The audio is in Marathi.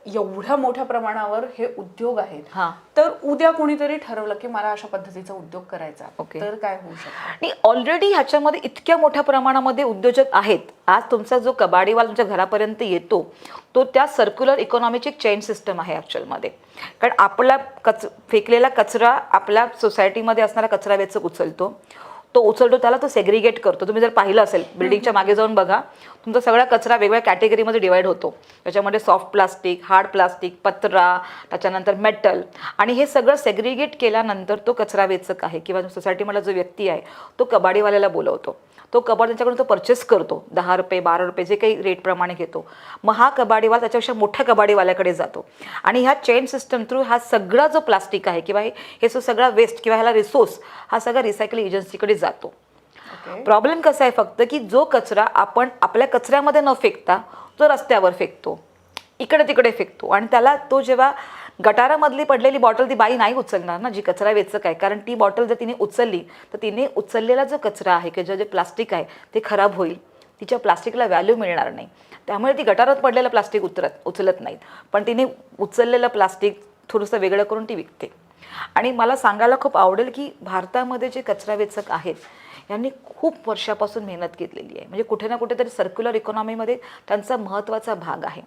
एवढ्या मोठ्या प्रमाणावर हे उद्योग आहेत, हा. तर उद्या कोणीतरी ठरवलं की मला अशा पद्धतीचा उद्योग करायचा, ओके. तर काय होऊ शकतं? आणि ऑलरेडी ह्याच्यामध्ये इतक्या मोठ्या प्रमाणामध्ये उद्योजक आहेत. आज तुमचा जो कबाडीवाला तुमच्या घरापर्यंत येतो तो त्या सर्क्युलर इकॉनॉमीची एक चेन सिस्टम आहे ॲक्च्युअलमध्ये. कारण आपला फेकलेला कचरा आपल्या सोसायटीमध्ये असणारा कचरा वेचक उचलतो, तो उचलतो, त्याला तो सेग्रिगेट करतो. तुम्ही जर पाहिलं असेल बिल्डिंगच्या मागे जाऊन बघा, तुमचा सगळा कचरा वेगवेगळ्या कॅटेगरीमध्ये डिवाइड होतो. त्याच्यामध्ये सॉफ्ट प्लास्टिक, हार्ड प्लास्टिक, पत्रा, त्याच्यानंतर मेटल, आणि हे सगळं सेग्रिगेट केल्यानंतर तो कचरा वेचक आहे किंवा सोसायटीमधला जो व्यक्ती आहे तो कबाडीवाल्याला बोलवतो. तो कबाड त्यांच्याकडून तो परचेस करतो, 10 रुपये 12 रुपये जे काही रेटप्रमाणे घेतो. मग हा कबाडीवाला त्याच्यापेक्षा मोठ्या कबाडीवाल्याकडे जातो आणि ह्या चेन सिस्टम थ्रू हा सगळा जो प्लास्टिक आहे किंवा हे जो सगळा वेस्ट किंवा ह्याला रिसोर्स हा सगळा रिसायकलिंग एजन्सीकडे जातो. प्रॉब्लेम कसा आहे फक्त की जो कचरा आपण आपल्या कचऱ्यामध्ये न फेकता तो रस्त्यावर फेकतो, इकडे तिकडे फेकतो, आणि त्याला तो जेव्हा गटारामधली पडलेली बॉटल ती बाई नाही उचलणार ना, जी कचरा वेचक आहे. कारण ती बॉटल जर तिने उचलली तर तिने उचललेला जो कचरा आहे किंवा जे प्लास्टिक आहे ते खराब होईल, तिच्या प्लास्टिकला व्हॅल्यू मिळणार नाही. त्यामुळे ती गटारात पडलेलं प्लास्टिक उचलत नाहीत, पण तिने उचललेलं प्लास्टिक थोडंसं वेगळं करून ती विकते. आणि मला सांगायला खूप आवडेल की भारतामध्ये जे कचरा वेचक आहेत यांनी खूप वर्षापासून मेहनत घेतलेली आहे. म्हणजे कुठे ना कुठेतरी सर्क्युलर इकॉनॉमीमध्ये त्यांचा महत्त्वाचा भाग आहे.